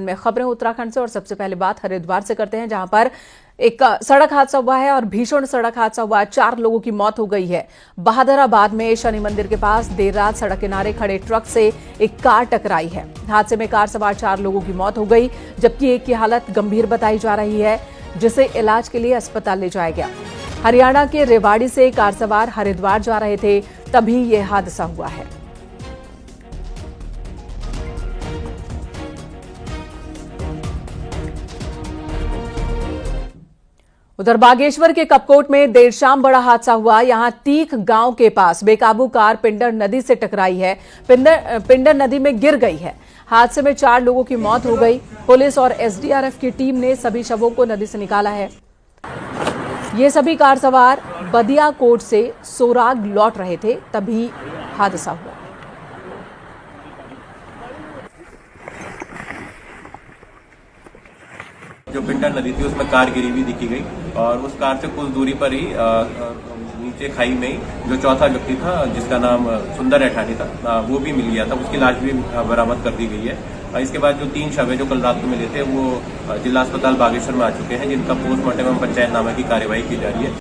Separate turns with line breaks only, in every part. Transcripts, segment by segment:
में खबरें उत्तराखंड से और सबसे पहले बात हरिद्वार से करते हैं, जहां पर एक सड़क हादसा हुआ है और भीषण सड़क हादसा हुआ है। 4 लोगों की मौत हो गई है। बहादुराबाद में शनि मंदिर के पास देर रात सड़क किनारे खड़े ट्रक से एक कार टकराई है। हादसे में कार सवार 4 लोगों की मौत हो गई, जबकि एक की हालत गंभीर बताई जा रही है, जिसे इलाज के लिए अस्पताल ले जाया गया। हरियाणा के रेवाड़ी से कार सवार हरिद्वार जा रहे थे, तभी यह हादसा हुआ है। उधर बागेश्वर के कपकोट में देर शाम बड़ा हादसा हुआ। यहां तीख गांव के पास बेकाबू कार पिंडर नदी से टकराई है। पिंडर नदी में गिर गई है। हादसे में 4 लोगों की मौत हो गई। पुलिस और एसडीआरएफ की टीम ने सभी शवों को नदी से निकाला है। ये सभी कार सवार बदियाकोट से सोराग लौट रहे थे, तभी हादसा हुआ।
जो पिंडर नदी थी उसमें कार गिरी हुई दिखी गई और उस कार से कुछ दूरी पर ही नीचे खाई में ही जो चौथा व्यक्ति था, जिसका नाम सुंदर ऐठानी था, वो भी मिल गया था। उसकी लाश भी बरामद कर दी गई है। इसके बाद जो 3 शव जो कल रात को मिले थे वो जिला अस्पताल बागेश्वर में आ चुके हैं, जिनका पोस्टमार्टम एवं पंचायतनामा की कार्यवाही की जा रही है।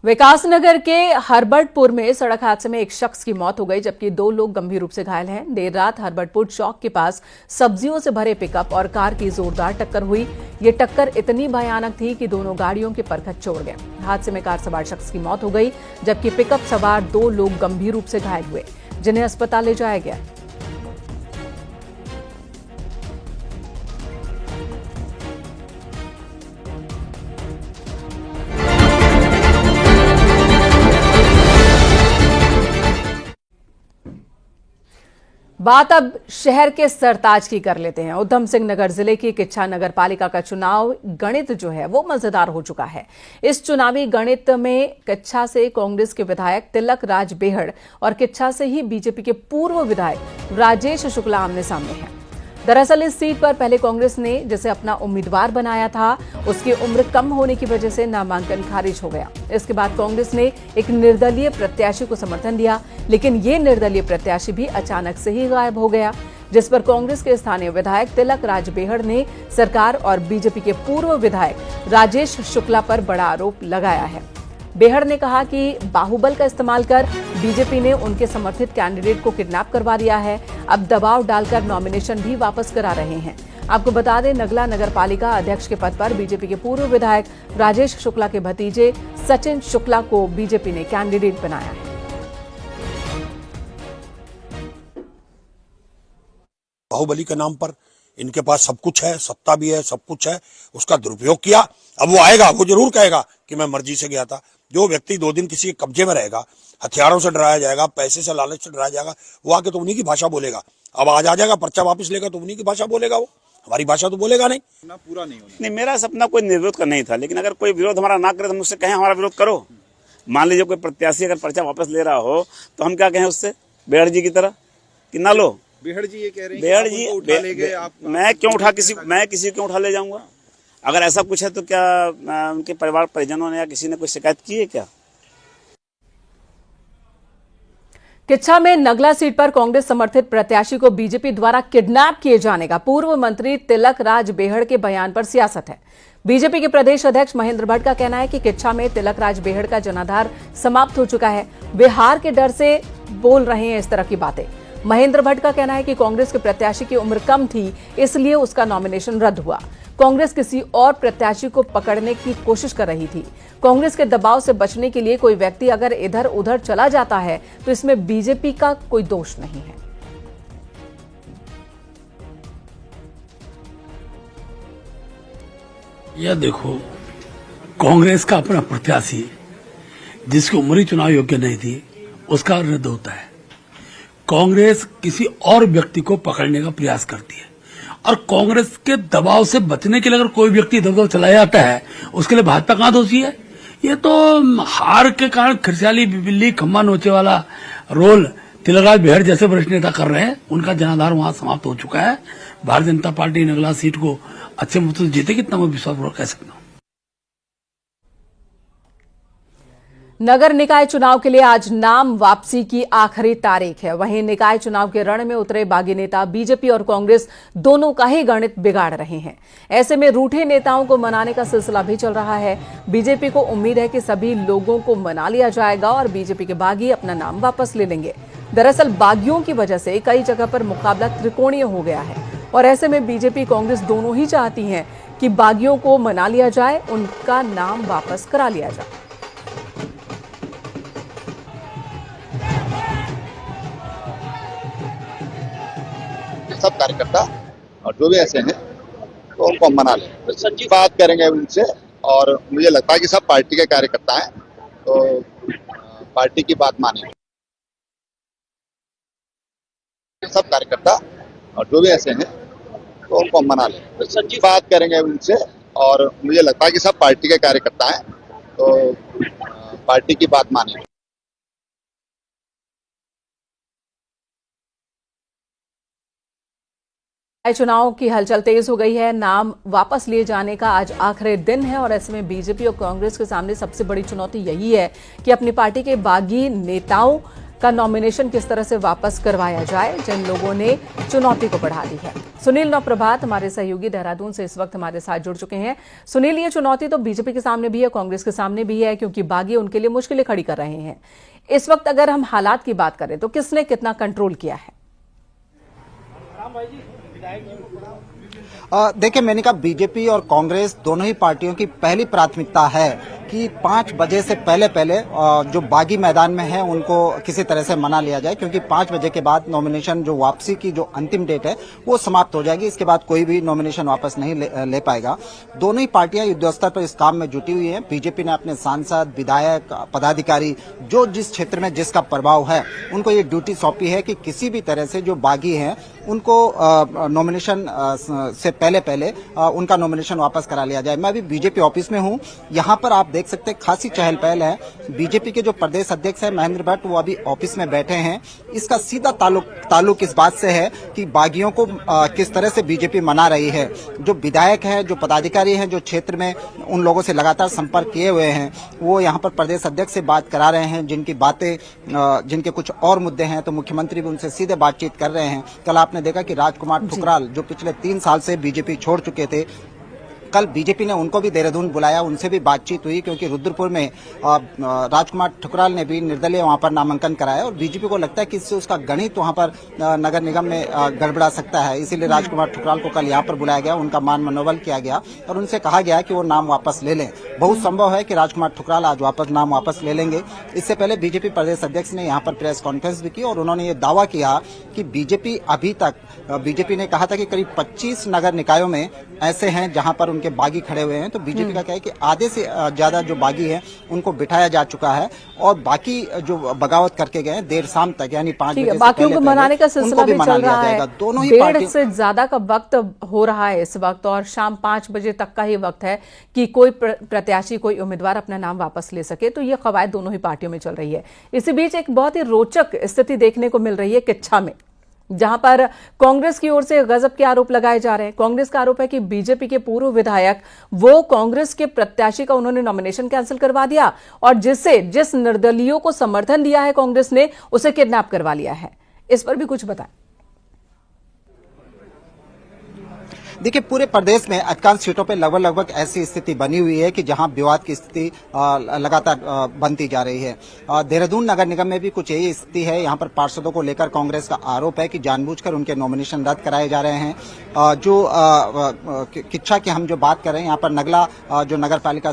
विकासनगर के हरबटपुर में सड़क हादसे में एक शख्स की मौत हो गई, जबकि 2 लोग गंभीर रूप से घायल हैं। देर रात हरबटपुर चौक के पास सब्जियों से भरे पिकअप और कार की जोरदार टक्कर हुई। ये टक्कर इतनी भयानक थी कि दोनों गाड़ियों के परखच छोड़ गए। हादसे में कार सवार शख्स की मौत हो गई, जबकि पिकअप सवार 2 लोग गंभीर रूप से घायल हुए, जिन्हें अस्पताल ले जाया गया। बात अब शहर के सरताज की कर लेते हैं। उधम सिंह नगर जिले की किच्छा नगर पालिका का चुनाव गणित जो है वो मजेदार हो चुका है। इस चुनावी गणित में किच्छा से कांग्रेस के विधायक तिलक राज बेहड़ और किच्छा से ही बीजेपी के पूर्व विधायक राजेश शुक्ला आमने सामने हैं। दरअसल इस सीट पर पहले कांग्रेस ने जिसे अपना उम्मीदवार बनाया था, उसकी उम्र कम होने की वजह से नामांकन खारिज हो गया। इसके बाद कांग्रेस ने एक निर्दलीय प्रत्याशी को समर्थन दिया, लेकिन ये निर्दलीय प्रत्याशी भी अचानक से ही गायब हो गया, जिस पर कांग्रेस के स्थानीय विधायक तिलक राज बेहड़ ने सरकार और बीजेपी के पूर्व विधायक राजेश शुक्ला पर बड़ा आरोप लगाया है। बेहड़ ने कहा कि बाहुबल का इस्तेमाल कर बीजेपी ने उनके समर्थित कैंडिडेट को किडनैप करवा दिया है। अब दबाव डालकर नॉमिनेशन भी वापस करा रहे हैं। आपको बता दें, नगला नगर पालिका अध्यक्ष के पद पर बीजेपी के पूर्व विधायक राजेश शुक्ला के भतीजे सचिन शुक्ला को बीजेपी ने कैंडिडेट बनाया है।
बाहुबली के नाम पर इनके पास सब कुछ है, सत्ता भी है, सब कुछ है, उसका दुरुपयोग किया। अब वो आएगा, वो जरूर कहेगा कि मैं मर्जी से गया था। जो व्यक्ति 2 दिन किसी के कब्जे में रहेगा, हथियारों से डराया जाएगा, पैसे से लालच से डराया जाएगा, वो आके तो उन्हीं की भाषा बोलेगा। अब आज आ जाएगा, पर्चा वापस लेगा तो उन्हीं की भाषा बोलेगा, वो हमारी भाषा तो बोलेगा नहीं।
पूरा नहीं, मेरा सपना कोई निर्विरोध का नहीं था, लेकिन अगर कोई विरोध हमारा ना करे तो मुझसे कहें हमारा विरोध करो। मान लीजिए कोई प्रत्याशी अगर पर्चा वापस ले रहा हो तो हम क्या कहें उससे, बेहड़ जी की तरह कि ना लो।
बेहड़ जी ये कह रहे हैं
बेहड़ जी मैं किसी क्यों उठा ले जाऊंगा? अगर ऐसा कुछ है तो क्या उनके परिवार परिजनों ने या किसी ने कोई शिकायत की है क्या?
किच्छा में नगला सीट पर कांग्रेस समर्थित प्रत्याशी को बीजेपी द्वारा किडनैप किए जाने का पूर्व मंत्री तिलक राज बेहड़ के बयान पर सियासत है। बीजेपी के प्रदेश अध्यक्ष महेंद्र भट्ट का कहना है कि किच्छा में तिलक राज बेहड़ का जनाधार समाप्त हो चुका है। वे हार के डर से बोल रहे हैं इस तरह की बातें। महेंद्र भट्ट का कहना है कि कांग्रेस के प्रत्याशी की उम्र कम थी, इसलिए उसका नॉमिनेशन रद्द हुआ। कांग्रेस किसी और प्रत्याशी को पकड़ने की कोशिश कर रही थी। कांग्रेस के दबाव से बचने के लिए कोई व्यक्ति अगर इधर उधर चला जाता है तो इसमें बीजेपी का कोई दोष नहीं है।
यह देखो, कांग्रेस का अपना प्रत्याशी जिसकी उम्र ही चुनाव योग्य नहीं थी, उसका रद्द होता है। कांग्रेस किसी और व्यक्ति को पकड़ने का प्रयास करती है, और कांग्रेस के दबाव से बचने के लिए अगर कोई व्यक्ति इधर उधर चला जाता है, उसके लिए भाजपा कहां दोषी है? ये तो हार के कारण खिरसाली बिल्ली खम्मा नोचे वाला रोल तिलक राज बेहड़ जैसे वरिष्ठ नेता कर रहे हैं। उनका जनाधार वहां समाप्त हो चुका है। भारतीय जनता पार्टी नगला सीट को अच्छे मतों से जीते, कितना मैं विश्वास कह सकता हूँ।
नगर निकाय चुनाव के लिए आज नाम वापसी की आखिरी तारीख है। वहीं निकाय चुनाव के रण में उतरे बागी नेता बीजेपी और कांग्रेस दोनों का ही गणित बिगाड़ रहे हैं। ऐसे में रूठे नेताओं को मनाने का सिलसिला भी चल रहा है। बीजेपी को उम्मीद है कि सभी लोगों को मना लिया जाएगा और बीजेपी के बागी अपना नाम वापस ले लेंगे। दरअसल बागियों की वजह से कई जगह पर मुकाबला त्रिकोणीय हो गया है और ऐसे में बीजेपी कांग्रेस दोनों ही चाहती हैं कि बागियों को मना लिया जाए, उनका नाम वापस करा लिया जाए।
सब कार्यकर्ता और जो भी ऐसे हैं तो उनको हम मना लें, तो बात करेंगे उनसे। और मुझे लगता है कि सब पार्टी के कार्यकर्ता हैं तो पार्टी की बात मानेंगे। सब कार्यकर्ता और जो भी ऐसे हैं तो उनको हम मना लें, तो बात करेंगे उनसे। और मुझे लगता है कि सब पार्टी के कार्यकर्ता हैं तो पार्टी की बात मानेंगे।
चुनाव की हलचल तेज हो गई है। नाम वापस लिए जाने का आज आखिरी दिन है और ऐसे में बीजेपी और कांग्रेस के सामने सबसे बड़ी चुनौती यही है कि अपनी पार्टी के बागी नेताओं का नॉमिनेशन किस तरह से वापस करवाया जाए, जिन लोगों ने चुनौती को बढ़ा दी है। सुनील नवप्रभात हमारे सहयोगी देहरादून से इस वक्त हमारे साथ जुड़ चुके हैं। सुनील, ये चुनौती तो बीजेपी के सामने भी है, कांग्रेस के सामने भी है, क्योंकि बागी उनके लिए मुश्किलें खड़ी कर रहे हैं। इस वक्त अगर हम हालात की बात करें तो किसने कितना कंट्रोल किया है?
देखिए, मैंने कहा बीजेपी और कांग्रेस दोनों ही पार्टियों की पहली प्राथमिकता है कि 5 बजे से पहले जो बागी मैदान में है उनको किसी तरह से मना लिया जाए, क्योंकि 5 बजे के बाद नॉमिनेशन जो वापसी की जो अंतिम डेट है वो समाप्त हो जाएगी। इसके बाद कोई भी नॉमिनेशन वापस नहीं ले पाएगा। दोनों ही पार्टियां युद्धस्तर पर इस काम में जुटी हुई हैं। बीजेपी ने अपने सांसद, विधायक, पदाधिकारी जो जिस क्षेत्र में जिसका प्रभाव है उनको ये ड्यूटी सौंपी है कि किसी भी तरह से जो बागी हैं उनको नॉमिनेशन से पहले उनका नॉमिनेशन वापस करा लिया जाए। मैं अभी बीजेपी ऑफिस में हूं। यहां पर आप देख सकते हैं खासी चहल पहल है। बीजेपी के जो प्रदेश अध्यक्ष है महेंद्र भट्ट, वो अभी ऑफिस में बैठे हैं। इसका सीधा ताल्लुक इस बात से है कि बागियों को किस तरह से बीजेपी मना रही है। जो विधायक है, जो पदाधिकारी हैं, जो क्षेत्र में उन लोगों से लगातार संपर्क किए हुए हैं, वो यहाँ पर प्रदेश अध्यक्ष से बात करा रहे हैं। जिनकी बातें जिनके कुछ और मुद्दे हैं तो मुख्यमंत्री भी उनसे सीधे बातचीत कर रहे हैं। कल आपने देखा कि राजकुमार ठुकराल जो पिछले 3 साल से बीजेपी छोड़ चुके थे, कल बीजेपी ने उनको भी देहरादून बुलाया, उनसे भी बातचीत हुई, क्योंकि रुद्रपुर में राजकुमार ठुकराल ने भी निर्दलीय वहां पर नामांकन कराया और बीजेपी को लगता है कि इससे उसका गणित वहां पर नगर निगम में गड़बड़ा सकता है। इसीलिए राजकुमार ठुकराल को कल यहां पर बुलाया गया, उनका मान मनोबल किया गया और उनसे कहा गया कि वो नाम वापस ले लें। बहुत संभव है कि राजकुमार ठुकराल आज नाम वापस ले लेंगे। इससे पहले बीजेपी प्रदेश अध्यक्ष ने यहाँ पर प्रेस कॉन्फ्रेंस भी की और उन्होंने ये दावा किया कि बीजेपी ने कहा था कि करीब 25 नगर निकायों में ऐसे हैं जहां पर उनके बागी खड़े हुए हैं। तो बीजेपी का क्या है कि आधे से ज्यादा जो बागी हैं उनको बिठाया जा चुका है और बाकी जो बगावत करके गए हैं देर शाम तक, यानी 5 बजे से
बाकियों को मनाने का सिलसिला भी चल रहा है।
दोनों ही
1:30 से ज्यादा का वक्त हो रहा है इस वक्त और शाम 5 बजे तक का ही वक्त है कि कोई प्रत्याशी, कोई उम्मीदवार अपना नाम वापस ले सके। तो ये कवायद दोनों ही पार्टियों में चल रही है। इसी बीच एक बहुत ही रोचक स्थिति देखने को मिल रही है किच्छा में, जहां पर कांग्रेस की ओर से गजब के आरोप लगाए जा रहे हैं। कांग्रेस का आरोप है कि बीजेपी के पूर्व विधायक वो कांग्रेस के प्रत्याशी का उन्होंने नॉमिनेशन कैंसिल करवा दिया और जिस निर्दलीयों को समर्थन दिया है कांग्रेस ने, उसे किडनैप करवा लिया है। इस पर भी कुछ बताएं।
देखिए, पूरे प्रदेश में अधिकांश सीटों पे लगभग ऐसी स्थिति बनी हुई है कि जहां विवाद की स्थिति लगातार बनती जा रही है। देहरादून नगर निगम में भी कुछ यही स्थिति है। यहां पर पार्षदों को लेकर कांग्रेस का आरोप है कि जानबूझकर उनके नॉमिनेशन रद्द कराए जा रहे हैं। जो किच्छा की हम जो बात कर रहे हैं, यहाँ पर नगला जो नगर पालिका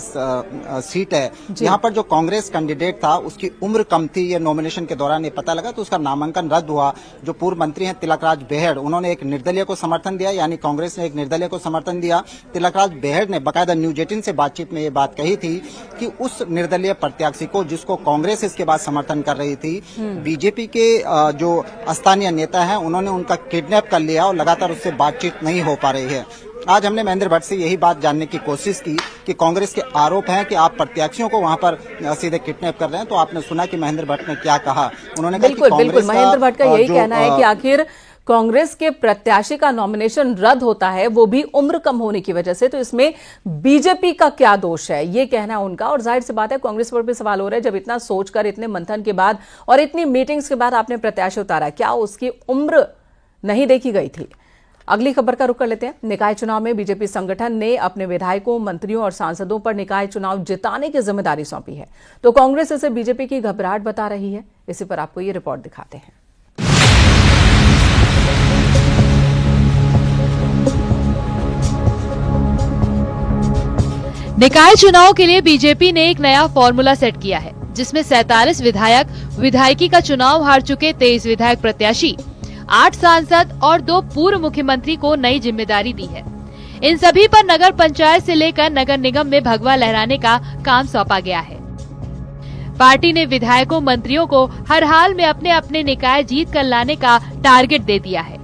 सीट है, यहाँ पर जो कांग्रेस कैंडिडेट था उसकी उम्र कम थी। ये नॉमिनेशन के दौरान ये पता लगा तो उसका नामांकन रद्द हुआ। जो पूर्व मंत्री हैं तिलकराज बेहड़, उन्होंने एक निर्दलीय को समर्थन दिया, यानी कांग्रेस ने एक निर्दलीय को समर्थन दिया। तिलकराज बेहड़ ने बाकायदा न्यूज 18 से बातचीत में ये बात कही थी कि उस निर्दलीय प्रत्याशी को, जिसको कांग्रेस इसके बाद समर्थन कर रही थी, बीजेपी के जो स्थानीय नेता हैं उन्होंने उनका किडनैप कर लिया और लगातार उससे बातचीत नहीं हो पा रही है। आज हमने महेंद्र भट्ट से यही बात जानने की कोशिश की कि कांग्रेस के आरोप हैं कि आप प्रत्याशियों को वहां पर सीधे किडनैप कर रहे हैं। तो आपने सुना कि महेंद्र भट्ट ने क्या कहा। उन्होंने कहा कि
बिल्कुल महेंद्र भट्ट का यही कहना है कि आखिर कांग्रेस के प्रत्याशी का नॉमिनेशन रद्द होता है, वो भी उम्र कम होने की वजह से, तो इसमें बीजेपी का क्या दोष है, ये कहना है उनका। और जाहिर सी बात है कांग्रेस पर भी सवाल हो रहा है, जब इतना सोचकर, इतने मंथन के बाद और इतनी मीटिंग्स के बाद आपने प्रत्याशी उतारा, क्या उसकी उम्र नहीं देखी गई थी? अगली खबर का रुख कर लेते हैं। निकाय चुनाव में बीजेपी संगठन ने अपने विधायकों, मंत्रियों और सांसदों पर निकाय चुनाव जिताने की जिम्मेदारी सौंपी है, तो कांग्रेस इसे बीजेपी की घबराहट बता रही है। इसी पर आपको ये रिपोर्ट दिखाते हैं।
निकाय चुनाव के लिए बीजेपी ने एक नया फॉर्मूला सेट किया है, जिसमें 47 विधायक, विधायकी का चुनाव हार चुके 23 विधायक प्रत्याशी, 8 सांसद और 2 पूर्व मुख्यमंत्री को नई जिम्मेदारी दी है। इन सभी पर नगर पंचायत से लेकर नगर निगम में भगवा लहराने का काम सौंपा गया है। पार्टी ने विधायकों, मंत्रियों को हर हाल में अपने अपने निकाय जीत कर लाने का टारगेट दे दिया है।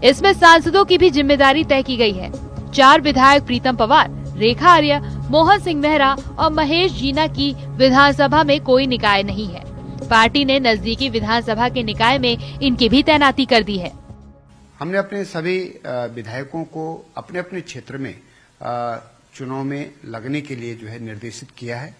इसमें सांसदों की भी जिम्मेदारी तय की गई है। 4 विधायक प्रीतम पवार, रेखा आर्य, मोहन सिंह मेहरा और महेश जीना की विधानसभा में कोई निकाय नहीं है। पार्टी ने नजदीकी विधानसभा के निकाय में इनकी भी तैनाती कर दी है।
हमने अपने सभी विधायकों को अपने अपने क्षेत्र में चुनाव में लगने के लिए जो है निर्देशित किया है।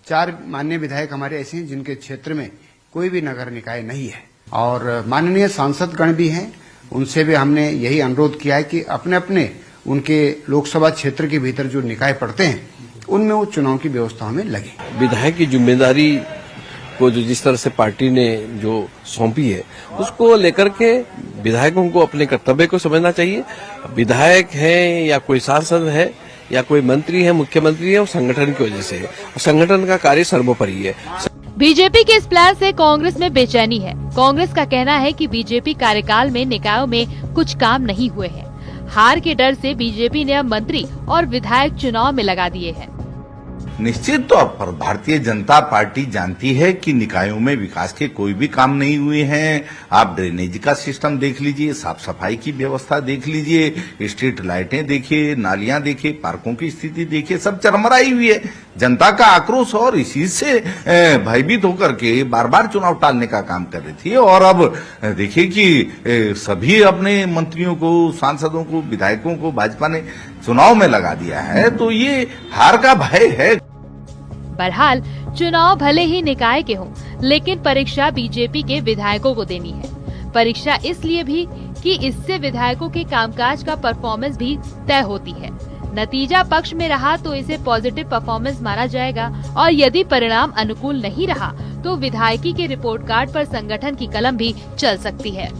4 माननीय विधायक हमारे ऐसे हैं जिनके क्षेत्र में कोई भी नगर निकाय नहीं है, और माननीय सांसदगण भी हैं, उनसे भी हमने यही अनुरोध किया है कि अपने अपने उनके लोकसभा क्षेत्र के भीतर जो निकाय पड़ते हैं उनमें वो चुनाव की व्यवस्थाओं में लगे।
विधायक की जिम्मेदारी को जो जिस तरह से पार्टी ने जो सौंपी है, उसको लेकर के विधायकों को अपने कर्तव्य को समझना चाहिए। विधायक है या कोई सांसद है या कोई मंत्री है, मुख्यमंत्री है, वो संगठन की वजह से है, और संगठन का कार्य सर्वोपरि है।
बीजेपी के इस प्लान से कांग्रेस में बेचैनी है। कांग्रेस का कहना है कि बीजेपी कार्यकाल में निकायों में कुछ काम नहीं हुए हैं। हार के डर से बीजेपी ने अब मंत्री और विधायक चुनाव में लगा दिए हैं।
निश्चित तौर पर भारतीय जनता पार्टी जानती है कि निकायों में विकास के कोई भी काम नहीं हुए हैं। आप ड्रेनेज का सिस्टम देख लीजिए, साफ सफाई की व्यवस्था देख लीजिए, स्ट्रीट लाइटें देखिए, नालियां देखिए, पार्कों की स्थिति देखिए, सब चरमराई हुई है। जनता का आक्रोश और इसी से भयभीत होकर के बार बार चुनाव टालने का काम कर रही थी। और अब देखिए कि सभी अपने मंत्रियों को, सांसदों को, विधायकों को भाजपा ने चुनाव में लगा दिया है, तो ये हार का भय है।
बहरहाल चुनाव भले ही निकाय के हों, लेकिन परीक्षा बीजेपी के विधायकों को देनी है। परीक्षा इसलिए भी कि इससे विधायकों के कामकाज का परफॉर्मेंस भी तय होती है। नतीजा पक्ष में रहा तो इसे पॉजिटिव परफॉर्मेंस माना जाएगा, और यदि परिणाम अनुकूल नहीं रहा तो विधायकी के रिपोर्ट कार्ड पर संगठन की कलम भी चल सकती है।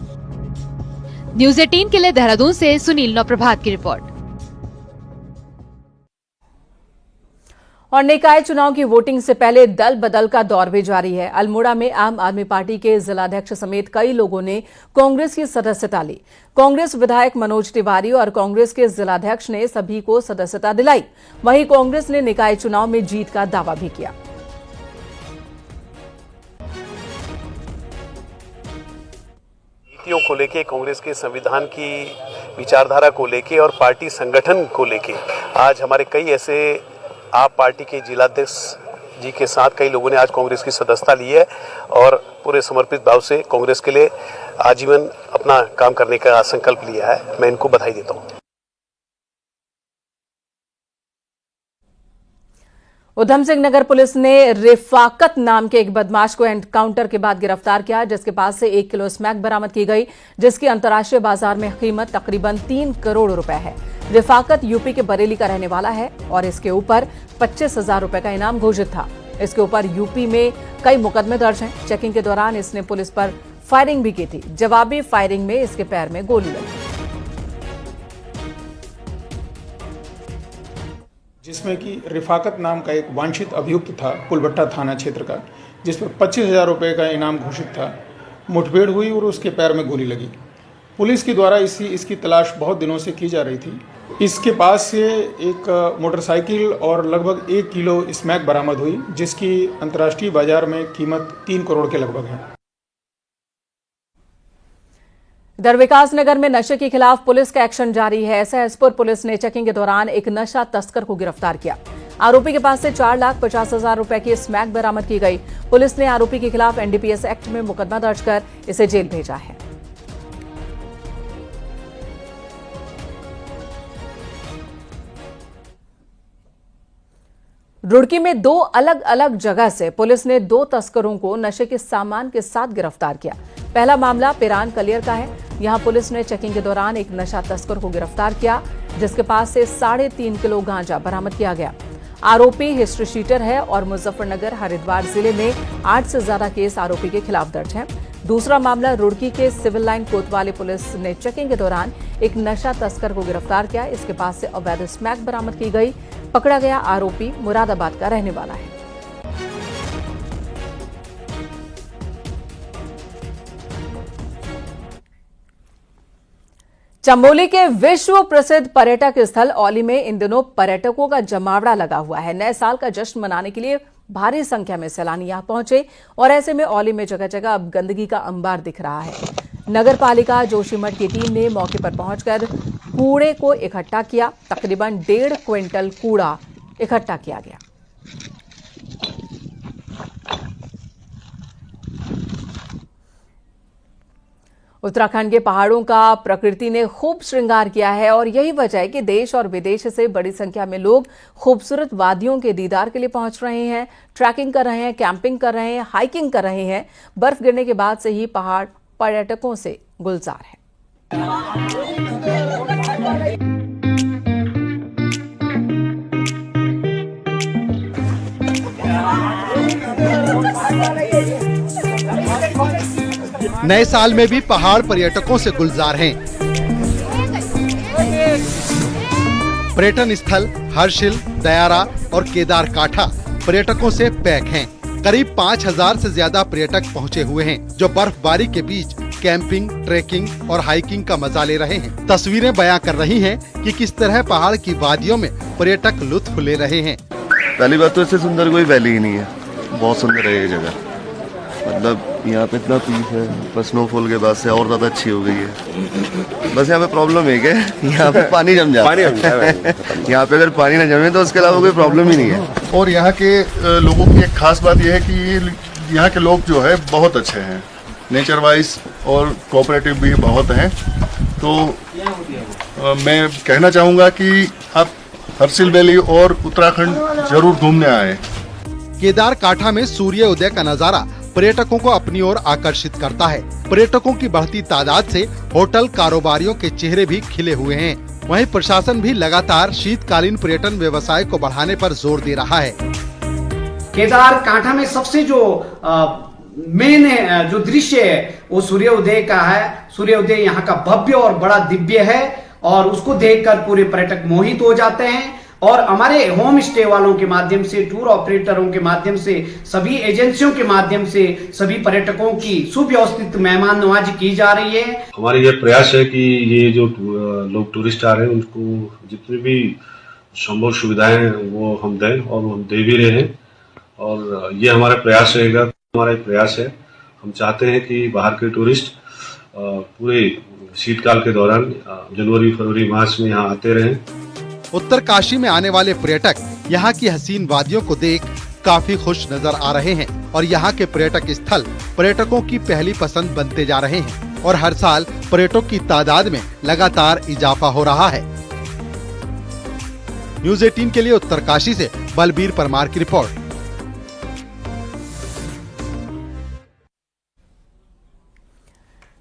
न्यूज़ 18 के लिए देहरादून से सुनील नौप्रभात की रिपोर्ट।
और निकाय चुनाव की वोटिंग से पहले दल बदल का दौर भी जारी है। अल्मोड़ा में आम आदमी पार्टी के जिलाध्यक्ष समेत कई लोगों ने कांग्रेस की सदस्यता ली। कांग्रेस विधायक मनोज तिवारी और कांग्रेस के जिलाध्यक्ष ने सभी को सदस्यता दिलाई। वहीं कांग्रेस ने निकाय चुनाव में जीत का दावा भी किया।
नीतियों को लेके, कांग्रेस के संविधान की विचारधारा को लेके और पार्टी संगठन को लेके आज हमारे कई ऐसे आप पार्टी के जिलाध्यक्ष जी के साथ कई लोगों ने आज कांग्रेस की सदस्यता ली है और पूरे समर्पित भाव से कांग्रेस के लिए आजीवन अपना काम करने का संकल्प लिया है। मैं इनको बधाई देता हूं।
उधम सिंह नगर पुलिस ने रिफाकत नाम के एक बदमाश को एनकाउंटर के बाद गिरफ्तार किया, जिसके पास से 1 किलो स्मैक बरामद की गई, जिसकी अंतर्राष्ट्रीय बाजार में कीमत तकरीबन 3 करोड़ रुपए है। रिफाकत यूपी के बरेली का रहने वाला है और इसके ऊपर 25,000 रुपए का इनाम घोषित था। इसके ऊपर यूपी में कई मुकदमे दर्ज हैं। चेकिंग के दौरान इसने पुलिस पर फायरिंग भी की थी। जवाबी फायरिंग में इसके पैर में गोली लगी,
जिसमें कि रिफाकत नाम का एक वांछित अभियुक्त था पुलबट्टा थाना क्षेत्र का, जिस पर 25,000 रुपये का इनाम घोषित था। मुठभेड़ हुई और उसके पैर में गोली लगी। पुलिस के द्वारा इसकी तलाश बहुत दिनों से की जा रही थी। इसके पास से एक मोटरसाइकिल और लगभग 1 किलो स्मैक बरामद हुई, जिसकी अंतर्राष्ट्रीय बाजार में कीमत 3 करोड़ के लगभग है।
इधर विकासनगर में नशे के खिलाफ पुलिस का एक्शन जारी है। सहसपुर पुलिस ने चेकिंग के दौरान एक नशा तस्कर को गिरफ्तार किया। आरोपी के पास से 4,50,000 रुपए की स्मैक बरामद की गई। पुलिस ने आरोपी के खिलाफ एनडीपीएस एक्ट में मुकदमा दर्ज कर इसे जेल भेजा है। रुड़की में 2 अलग अलग जगह से पुलिस ने 2 तस्करों को नशे के सामान के साथ गिरफ्तार किया। पहला मामला पिरान कलियर का है। यहां पुलिस ने चेकिंग के दौरान एक नशा तस्कर को गिरफ्तार किया, जिसके पास से 3.5 किलो गांजा बरामद किया गया। आरोपी हिस्ट्री शीटर है और मुजफ्फरनगर, हरिद्वार जिले में 8 से ज्यादा केस आरोपी के खिलाफ दर्ज हैं। दूसरा मामला रुड़की के सिविल लाइन कोतवाली पुलिस ने चेकिंग के दौरान एक नशा तस्कर को गिरफ्तार किया। इसके पास से अवैध स्मैक बरामद की गई। पकड़ा गया आरोपी मुरादाबाद का रहने वाला है। चमोली के विश्व प्रसिद्ध पर्यटक स्थल औली में इन दिनों पर्यटकों का जमावड़ा लगा हुआ है। नए साल का जश्न मनाने के लिए भारी संख्या में सैलानी यहां पहुंचे और ऐसे में औली में जगह जगह अब गंदगी का अंबार दिख रहा है। नगर पालिका जोशीमठ की टीम ने मौके पर पहुंचकर कूड़े को इकट्ठा किया। तकरीबन 1.5 क्विंटल कूड़ा इकट्ठा किया गया। उत्तराखंड के पहाड़ों का प्रकृति ने खूब श्रृंगार किया है और यही वजह है कि देश और विदेश से बड़ी संख्या में लोग खूबसूरत वादियों के दीदार के लिए पहुंच रहे हैं। ट्रैकिंग कर रहे हैं, कैंपिंग कर रहे हैं, हाइकिंग कर रहे हैं। बर्फ गिरने के बाद से ही पहाड़ पर्यटकों से गुलजार है।
नए साल में भी पहाड़ पर्यटकों से गुलजार हैं। पर्यटन स्थल हर्षिल, दयारा और केदार काठा पर्यटकों से पैक हैं। करीब 5000 से ज्यादा पर्यटक पहुंचे हुए हैं, जो बर्फबारी के बीच कैंपिंग, ट्रैकिंग और हाइकिंग का मजा ले रहे हैं। तस्वीरें बयां कर रही हैं कि किस तरह पहाड़ की वादियों में पर्यटक लुत्फ ले रहे हैं।
पहली बात तो इससे सुंदर कोई वैली ही नहीं है। बहुत सुंदर है ये जगह, मतलब यहाँ पे इतना पीस है, पर स्नोफॉल के बाद से और ज्यादा अच्छी हो गई है। बस यहाँ पे प्रॉब्लम है क्या, यहाँ पे पानी जम जाता है। यहाँ पे अगर पानी न जमे तो उसके अलावा कोई प्रॉब्लम ही नहीं है।
और यहाँ के लोगों की एक खास बात यह है कि यहाँ के लोग जो है बहुत अच्छे हैं, नेचर वाइज और कोऑपरेटिव भी बहुत हैं। तो मैं कहना चाहूँगा कि आप हर्षिल वैली और उत्तराखंड जरूर घूमने आए।
केदार काठा में सूर्य उदय का नजारा पर्यटकों को अपनी ओर आकर्षित करता है। पर्यटकों की बढ़ती तादाद से होटल कारोबारियों के चेहरे भी खिले हुए हैं। वहीं प्रशासन भी लगातार शीतकालीन पर्यटन व्यवसाय को बढ़ाने पर जोर दे रहा है।
केदार काठा में सबसे जो मेन जो दृश्य है वो सूर्योदय का है। सूर्योदय यहाँ का भव्य और बड़ा दिव्य है और उसको देखकर पूरे पर्यटक मोहित हो जाते हैं। और हमारे होम स्टे वालों के माध्यम से, टूर ऑपरेटरों के माध्यम से, सभी एजेंसियों के माध्यम से सभी पर्यटकों की सुव्यवस्थित मेहमान नवाजी की जा रही है।
हमारा ये प्रयास है कि ये जो लोग टूरिस्ट आ रहे हैं उनको जितनी भी संभव सुविधाएं हैं वो हम दें और हम दे भी रहे हैं। और ये हमारा प्रयास रहेगा। हमारा एक प्रयास है, हम चाहते हैं कि बाहर के टूरिस्ट पूरे शीतकाल के दौरान जनवरी, फरवरी, मार्च में यहाँ आते रहें।
उत्तरकाशी में आने वाले पर्यटक यहाँ की हसीन वादियों को देख काफी खुश नजर आ रहे हैं और यहाँ के पर्यटक स्थल पर्यटकों की पहली पसंद बनते जा रहे हैं और हर साल पर्यटकों की तादाद में लगातार इजाफा हो रहा है। न्यूज़ 18 के लिए उत्तरकाशी से बलबीर परमार की रिपोर्ट।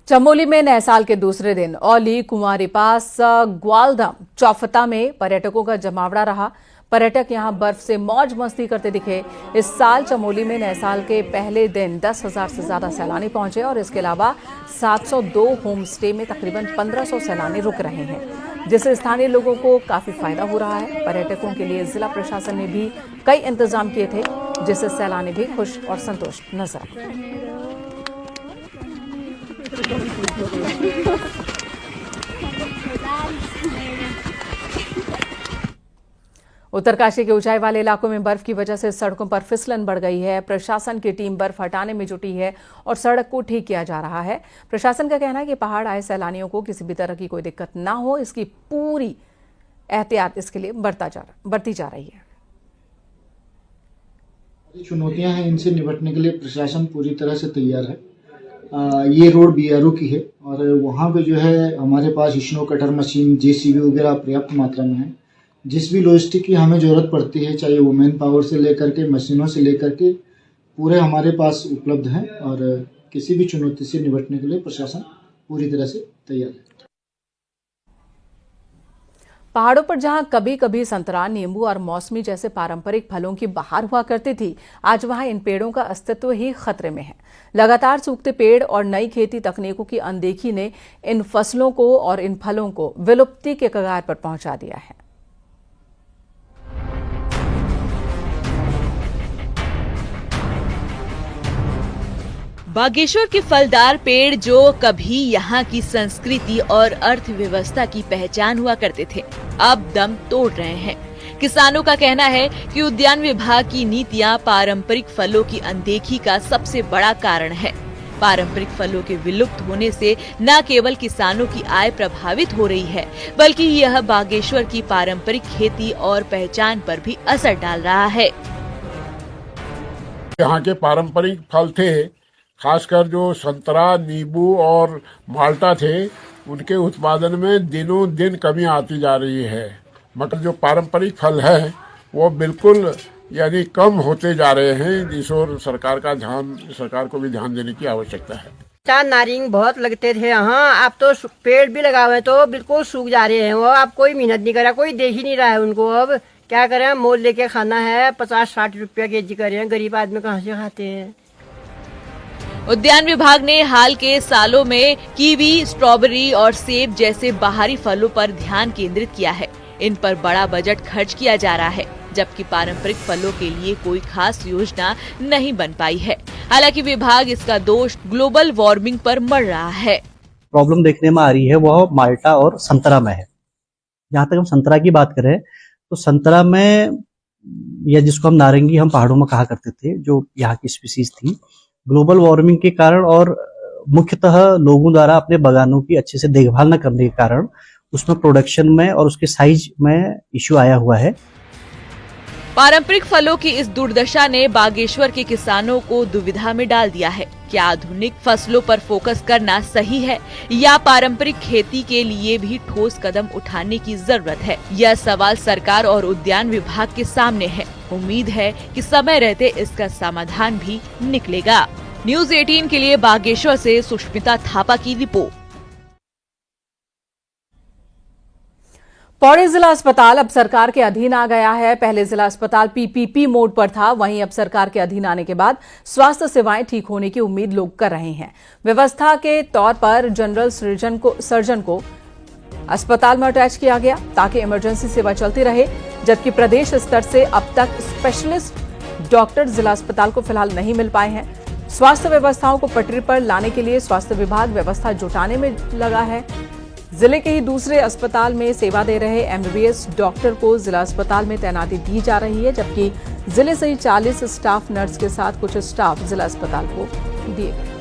चमोली में नए साल के दूसरे दिन औली, कुंवारी पास, ग्वालधाम, चौफता में पर्यटकों का जमावड़ा रहा। पर्यटक यहां बर्फ से मौज मस्ती करते दिखे। इस साल चमोली में नए साल के पहले दिन 10,000 से ज्यादा सैलानी पहुंचे और इसके अलावा 702 होम स्टे में तकरीबन 1500 सैलानी रुक रहे हैं, जिससे स्थानीय लोगों को काफी फायदा हो रहा है। पर्यटकों के लिए जिला प्रशासन ने भी कई इंतजाम किए थे, जिससे सैलानी भी खुश और संतुष्ट नजर आए। उत्तरकाशी के ऊंचाई वाले इलाकों में बर्फ की वजह से सड़कों पर फिसलन बढ़ गई है। प्रशासन की टीम बर्फ हटाने में जुटी है और सड़क को ठीक किया जा रहा है। प्रशासन का कहना है कि पहाड़ आए सैलानियों को किसी भी तरह की कोई दिक्कत ना हो, इसकी पूरी एहतियात इसके लिए बरती जा रही है।
चुनौतियां हैं, इनसे निपटने के लिए प्रशासन पूरी तरह से तैयार है। ये रोड बीआरओ की है और वहाँ पे जो है हमारे पास स्नो कटर मशीन, जेसीबी वगैरह पर्याप्त मात्रा में है। जिस भी लॉजिस्टिक की हमें ज़रूरत पड़ती है, चाहे वुमेन पावर से लेकर के मशीनों से लेकर के पूरे हमारे पास उपलब्ध हैं और किसी भी चुनौती से निपटने के लिए प्रशासन पूरी तरह से तैयार है।
पहाड़ों पर जहां कभी कभी संतरा, नींबू और मौसमी जैसे पारंपरिक फलों की बहार हुआ करती थी, आज वहां इन पेड़ों का अस्तित्व ही खतरे में है। लगातार सूखते पेड़ और नई खेती तकनीकों की अनदेखी ने इन फसलों को और इन फलों को विलुप्ति के कगार पर पहुंचा दिया है।
बागेश्वर के फलदार पेड़ जो कभी यहाँ की संस्कृति और अर्थव्यवस्था की पहचान हुआ करते थे, अब दम तोड़ रहे हैं। किसानों का कहना है कि उद्यान विभाग की नीतियाँ पारंपरिक फलों की अनदेखी का सबसे बड़ा कारण है। पारंपरिक फलों के विलुप्त होने से न केवल किसानों की आय प्रभावित हो रही है, बल्कि यह बागेश्वर की पारंपरिक खेती और पहचान पर भी असर डाल रहा है।
यहाँ के पारंपरिक फल थे, खासकर जो संतरा, नींबू और माल्टा थे, उनके उत्पादन में दिनों दिन कमी आती जा रही है। मगर जो पारंपरिक फल है वो बिल्कुल यानी कम होते जा रहे हैं, जिस ओर सरकार को भी ध्यान देने की आवश्यकता है।
चार नारिंग बहुत लगते थे यहाँ, अब तो पेड़ भी लगा हुए तो बिल्कुल सूख जा रहे हैं। वो अब कोई मेहनत नहीं कर रहा, कोई देख ही नहीं रहा है उनको। अब क्या करें, मोल लेके खाना है, 50-60 रुपया केजी कर रहे हैं। गरीब आदमी कहाँ से खाते हैं।
उद्यान विभाग ने हाल के सालों में कीवी, स्ट्रॉबेरी और सेब जैसे बाहरी फलों पर ध्यान केंद्रित किया है। इन पर बड़ा बजट खर्च किया जा रहा है, जबकि पारंपरिक फलों के लिए कोई खास योजना नहीं बन पाई है। हालांकि विभाग इसका दोष ग्लोबल वार्मिंग पर मढ़ रहा है।
प्रॉब्लम देखने में आ रही है वह माल्टा और संतरा में है। जहाँ तक हम संतरा की बात करें तो संतरा में, या जिसको हम नारंगी हम पहाड़ों में कहा करते थे, जो यहाँ की स्पीसीज थी, ग्लोबल वार्मिंग के कारण और मुख्यतः लोगों द्वारा अपने बागानों की अच्छे से देखभाल न करने के कारण उसमें प्रोडक्शन में और उसके साइज में इश्यू आया हुआ है।
पारंपरिक फलों की इस दुर्दशा ने बागेश्वर के किसानों को दुविधा में डाल दिया है। क्या आधुनिक फसलों पर फोकस करना सही है या पारंपरिक खेती के लिए भी ठोस कदम उठाने की जरूरत है? यह सवाल सरकार और उद्यान विभाग के सामने है। उम्मीद है कि समय रहते इसका समाधान भी निकलेगा। न्यूज़ 18 के लिए बागेश्वर से सुष्मिता थापा की रिपोर्ट।
पौड़ी जिला अस्पताल अब सरकार के अधीन आ गया है। पहले जिला अस्पताल पीपीपी मोड पर था, वहीं अब सरकार के अधीन आने के बाद स्वास्थ्य सेवाएं ठीक होने की उम्मीद लोग कर रहे हैं। व्यवस्था के तौर पर जनरल सर्जन को अस्पताल में अटैच किया गया ताकि इमरजेंसी सेवा चलती रहे, जबकि प्रदेश स्तर से अब तक स्पेशलिस्ट डॉक्टर जिला अस्पताल को फिलहाल नहीं मिल पाए हैं। स्वास्थ्य व्यवस्थाओं को पटरी पर लाने के लिए स्वास्थ्य विभाग व्यवस्था जुटाने में लगा है। जिले के ही दूसरे अस्पताल में सेवा दे रहे एमबीबीएस डॉक्टर को जिला अस्पताल में तैनाती दी जा रही है, जबकि जिले से ही 40 स्टाफ नर्स के साथ कुछ स्टाफ जिला अस्पताल को दिए गए।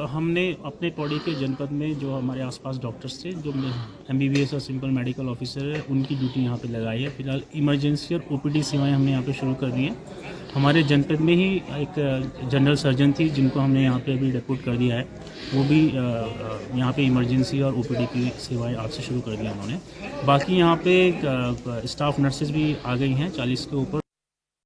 हमने अपने पौड़ी के जनपद में जो हमारे आसपास डॉक्टर्स थे, जो एमबीबीएस और सिंपल मेडिकल ऑफिसर है, उनकी ड्यूटी यहाँ पे लगाई है। फिलहाल इमरजेंसी और ओपीडी सेवाएं हमने यहाँ पे शुरू कर दी हैं। हमारे जनपद में ही एक जनरल सर्जन थी जिनको हमने यहाँ पे अभी रिपोर्ट कर दिया है, वो भी यहाँ पे इमरजेंसी और ओपीडी की सेवाएं आज से शुरू कर दी उन्होंने। बाकी यहाँ पे स्टाफ नर्सेज भी आ गई हैं 40 के ऊपर।